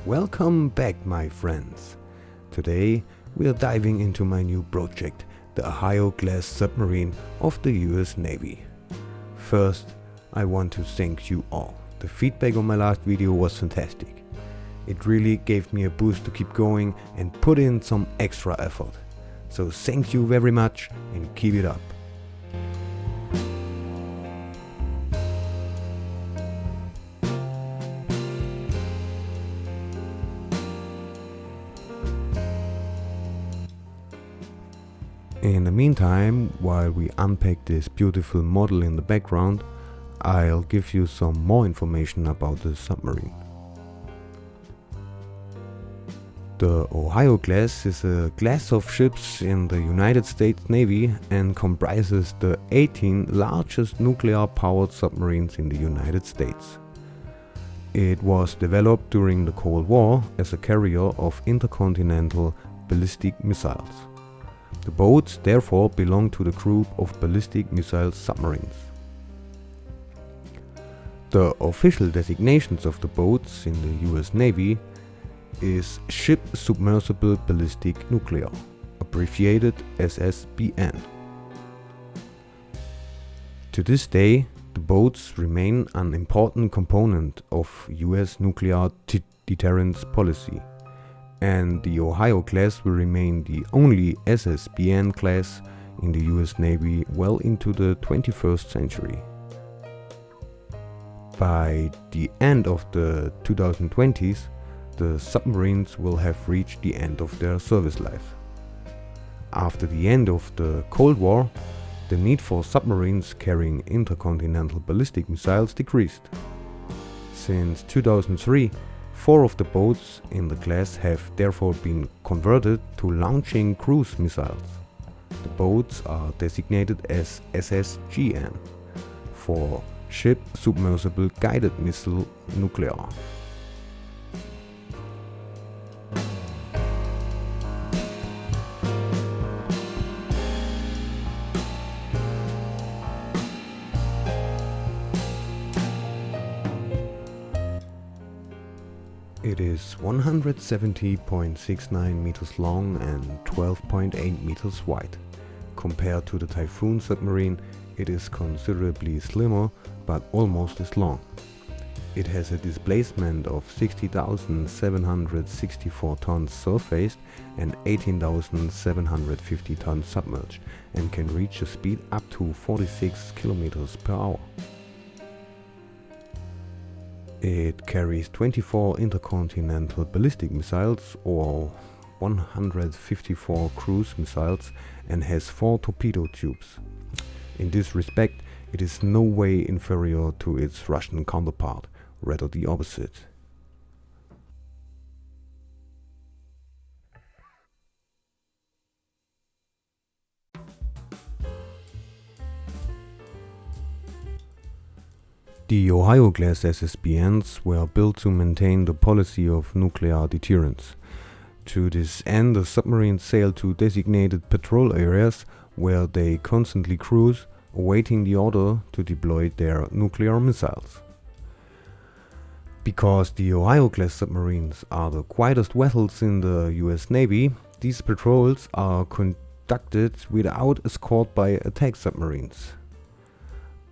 Welcome back, my friends. Today we are diving into my new project, the Ohio Class Submarine of the U.S. Navy. First, I want to thank you all. The feedback on my last video was fantastic. It really gave me a boost to keep going and put in some extra effort. So thank you very much and keep it up. In the meantime, while we unpack this beautiful model in the background, I'll give you some more information about the submarine. The Ohio class is a class of ships in the United States Navy and comprises the 18 largest nuclear-powered submarines in the United States. It was developed during the Cold War as a carrier of intercontinental ballistic missiles. The boats therefore belong to the group of ballistic missile submarines. The official designations of the boats in the US Navy is Ship Submersible Ballistic Nuclear, abbreviated SSBN. To this day, the boats remain an important component of US nuclear deterrence policy, and the Ohio class will remain the only SSBN class in the US Navy well into the 21st century. By the end of the 2020s, the submarines will have reached the end of their service life. After the end of the Cold War, the need for submarines carrying intercontinental ballistic missiles decreased. Since 2003, 4 of the boats in the class have therefore been converted to launching cruise missiles. The boats are designated as SSGN for Ship Submersible Guided Missile Nuclear. It is 170.69 meters long and 12.8 meters wide. Compared to the Typhoon submarine, it is considerably slimmer but almost as long. It has a displacement of 60,764 tons surfaced and 18,750 tons submerged and can reach a speed up to 46 kilometers per hour. It carries 24 intercontinental ballistic missiles or 154 cruise missiles and has 4 torpedo tubes. In this respect, it is no way inferior to its Russian counterpart, rather the opposite. The Ohio-class SSBNs were built to maintain the policy of nuclear deterrence. To this end, the submarines sail to designated patrol areas where they constantly cruise, awaiting the order to deploy their nuclear missiles. Because the Ohio-class submarines are the quietest vessels in the US Navy, these patrols are conducted without escort by attack submarines.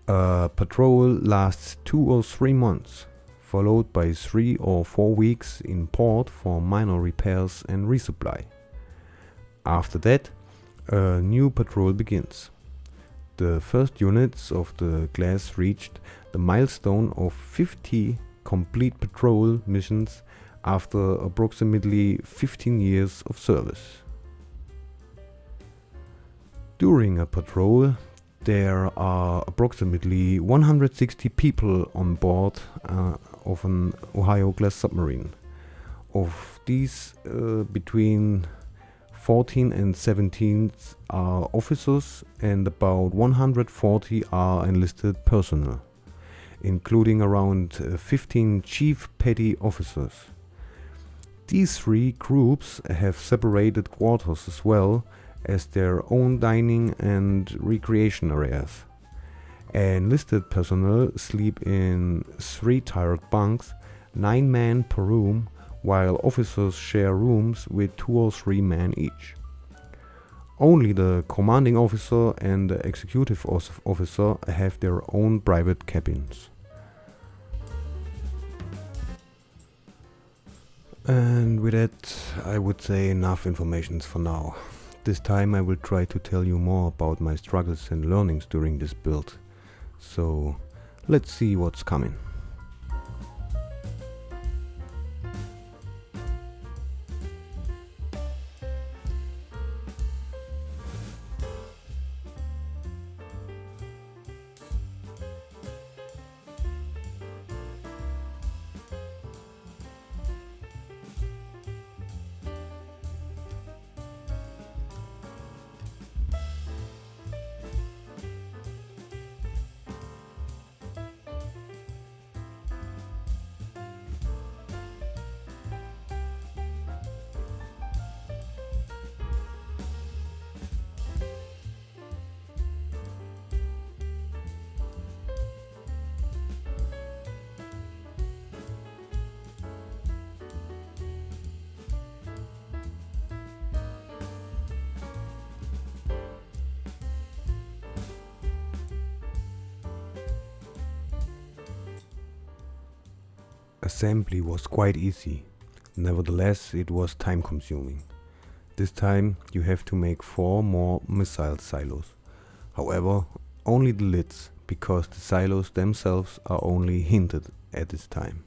A patrol lasts 2 or 3 months, followed by 3 or 4 weeks in port for minor repairs and resupply. After that, a new patrol begins. The first units of the class reached the milestone of 50 complete patrol missions after approximately 15 years of service. During a patrol, there are approximately 160 people on board of an Ohio-class submarine. Of these, between 14 and 17 are officers and about 140 are enlisted personnel, including around 15 chief petty officers. These 3 groups have separated quarters as well as their own dining and recreation areas. Enlisted personnel sleep in 3 tiered bunks, 9 men per room, while officers share rooms with 2 or 3 men each. Only the commanding officer and the executive officer have their own private cabins. And with that, I would say enough information for now. This time I will try to tell you more about my struggles and learnings during this build. So let's see what's coming. Assembly was quite easy, nevertheless it was time consuming. This time you have to make 4 more missile silos. However, only the lids, because the silos themselves are only hinted at this time.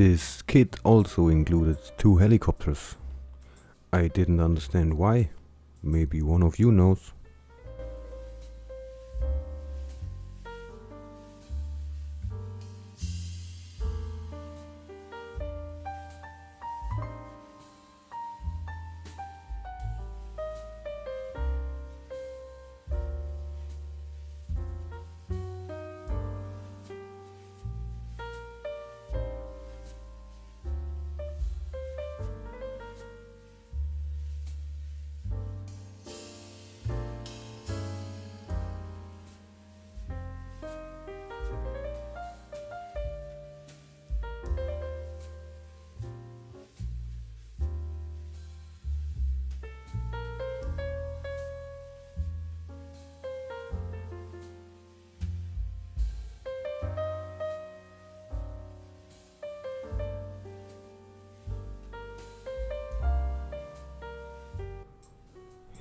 This kit also included 2 helicopters. I didn't understand why. Maybe one of you knows.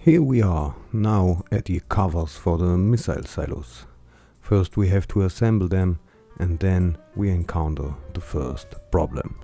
Here we are now at the covers for the missile silos. First we have to assemble them, and then we encounter the first problem.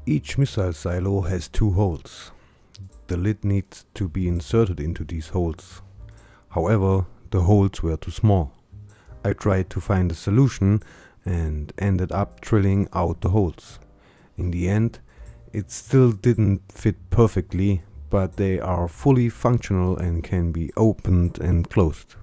Each missile silo has 2 holes. The lid needs to be inserted into these holes. However, the holes were too small. I tried to find a solution and ended up drilling out the holes. In the end, it still didn't fit perfectly, but they are fully functional and can be opened and closed.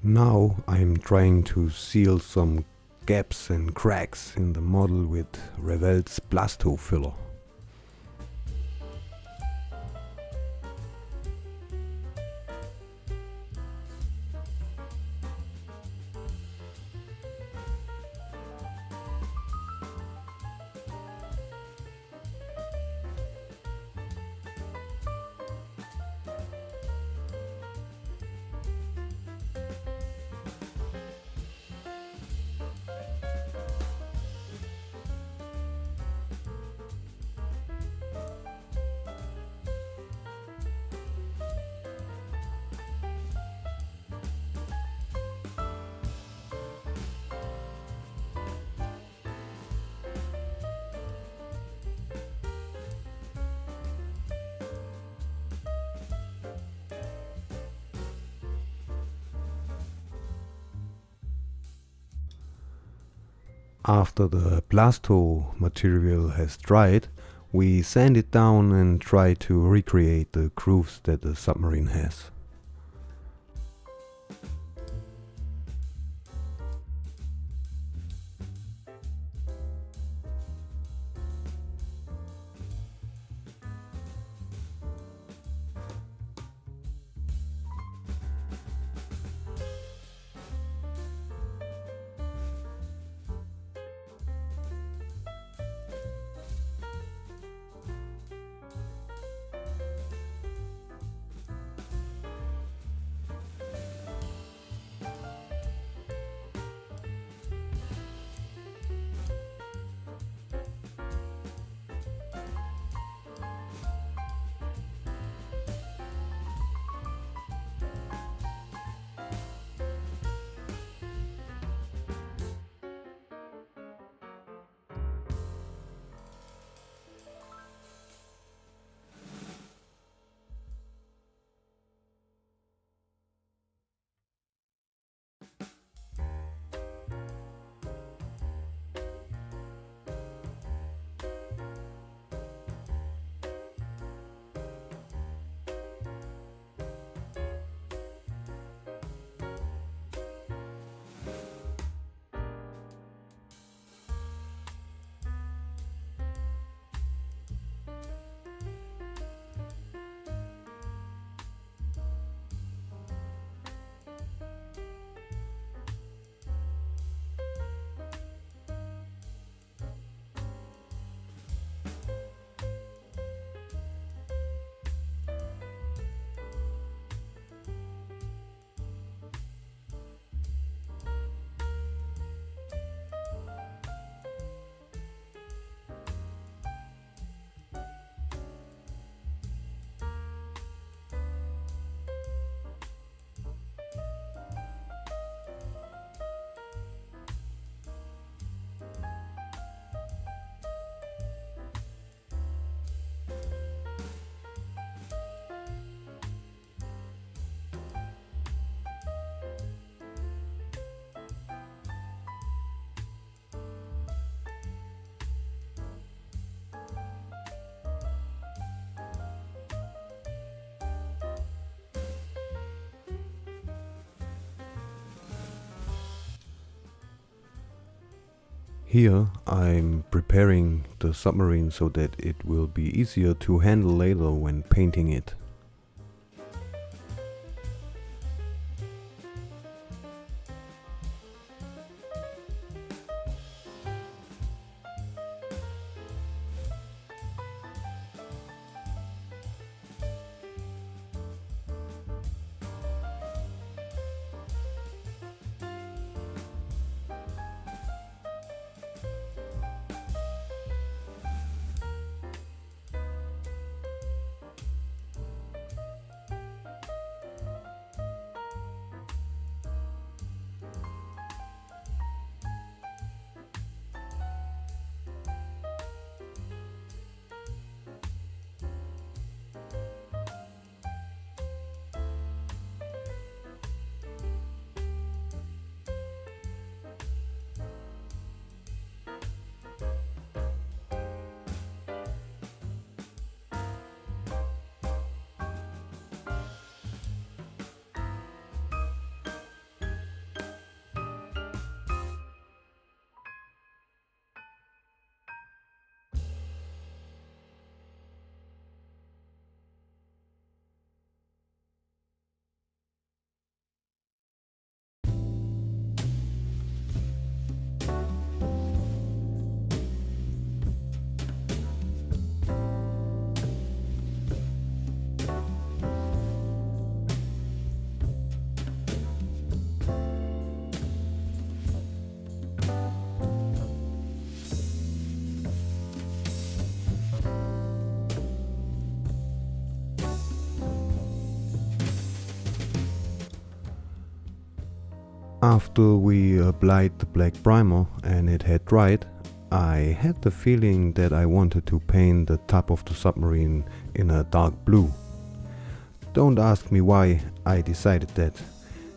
Now I'm trying to seal some gaps and cracks in the model with Revell's Blasto filler. After the Blasto material has dried, we sand it down and try to recreate the grooves that the submarine has. Here I'm preparing the submarine so that it will be easier to handle later when painting it. After we applied the black primer and it had dried, I had the feeling that I wanted to paint the top of the submarine in a dark blue. Don't ask me why I decided that.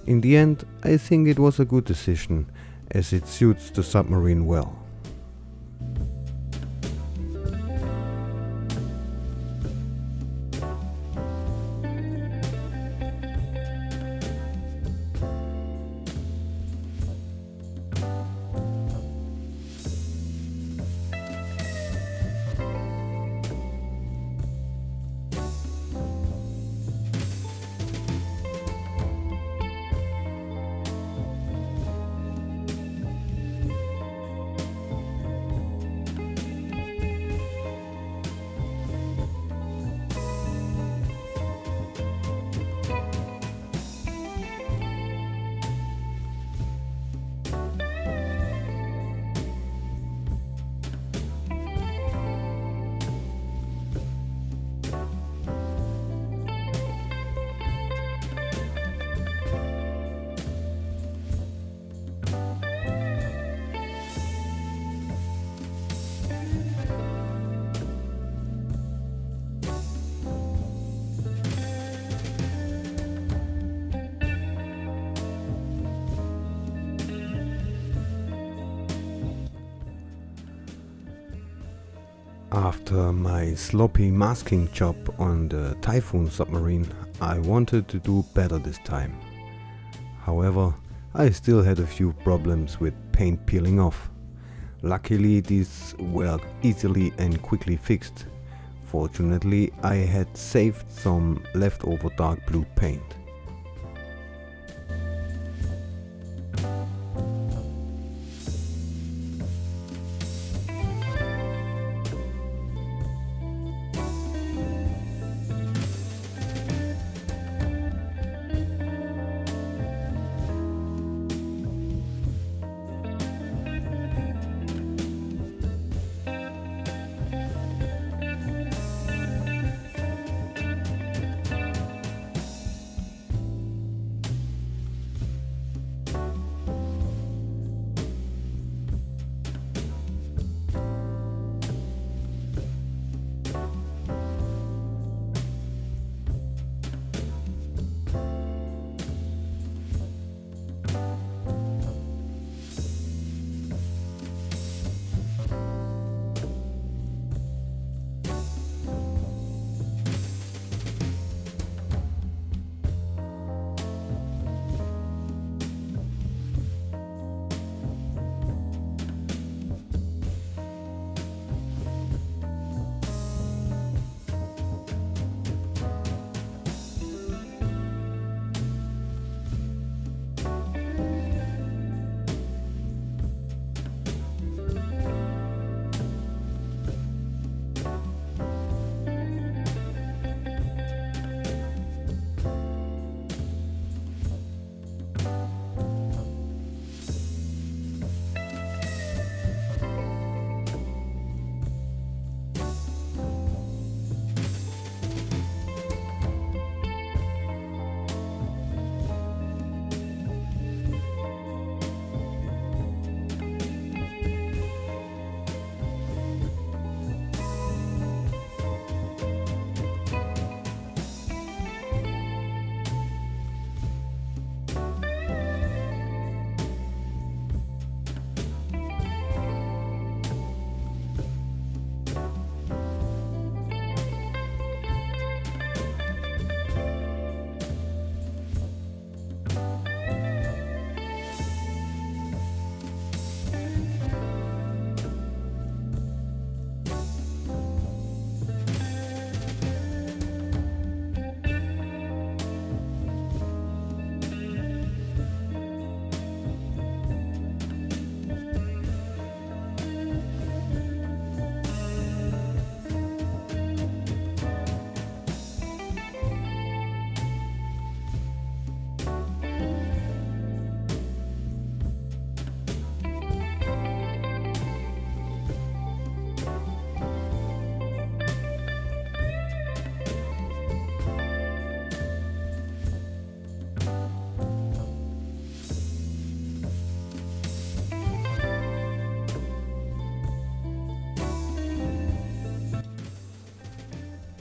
In the end, I think it was a good decision, as it suits the submarine well. After my sloppy masking job on the Typhoon submarine, I wanted to do better this time. However, I still had a few problems with paint peeling off. Luckily, these were easily and quickly fixed. Fortunately, I had saved some leftover dark blue paint.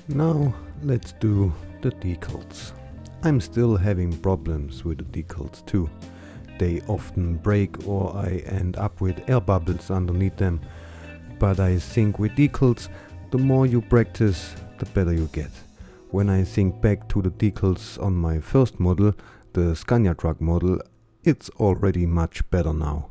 Now let's do the decals. I'm still having problems with the decals too. They often break or I end up with air bubbles underneath them. But I think with decals, the more you practice, the better you get. When I think back to the decals on my first model, the Scania truck model, it's already much better now.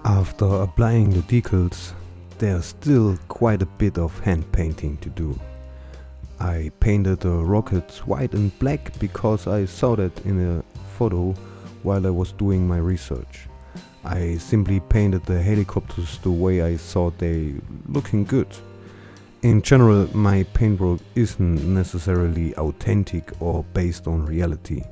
After applying the decals, there's still quite a bit of hand painting to do. I painted the rockets white and black because I saw that in a photo while I was doing my research. I simply painted the helicopters the way I thought they looking good. In general, my paintwork isn't necessarily authentic or based on reality.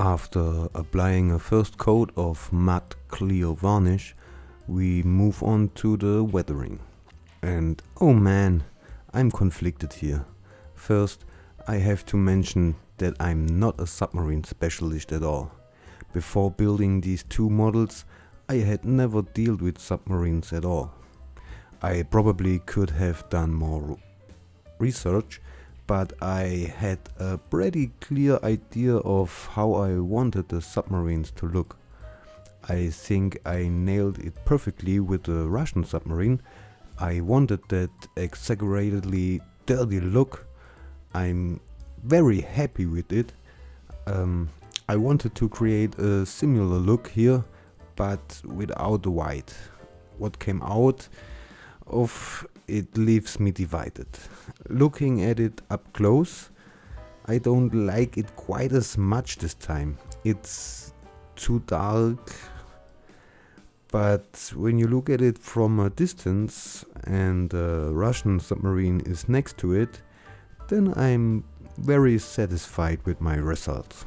After applying a first coat of matte clear varnish, we move on to the weathering. And oh man, I'm conflicted here. First, I have to mention that I'm not a submarine specialist at all. Before building these two models, I had never dealt with submarines at all. I probably could have done more research, but I had a pretty clear idea of how I wanted the submarines to look. I think I nailed it perfectly with the Russian submarine. I wanted that exaggeratedly dirty look. I'm very happy with it. I wanted to create a similar look here, but without the white. What came out of it leaves me divided. Looking at it up close, I don't like it quite as much this time. It's too dark. But when you look at it from a distance and the Russian submarine is next to it, then I'm very satisfied with my results.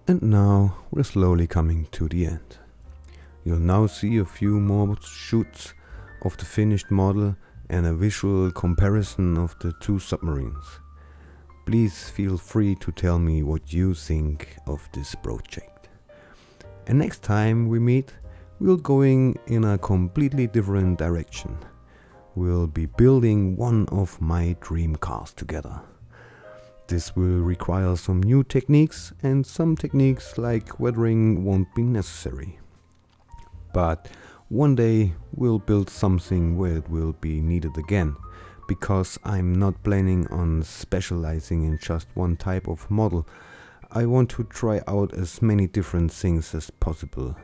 And now we're slowly coming to the end. You'll now see a few more shoots of the finished model and a visual comparison of the two submarines. Please feel free to tell me what you think of this project. And next time we meet, we're going in a completely different direction. We'll be building one of my dream cars together. This will require some new techniques, and some techniques like weathering won't be necessary. But one day we'll build something where it will be needed again, because I'm not planning on specializing in just one type of model. I want to try out as many different things as possible.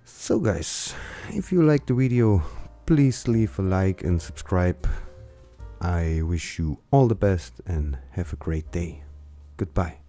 So guys, if you liked the video, please leave a like and subscribe. I wish you all the best and have a great day. Goodbye.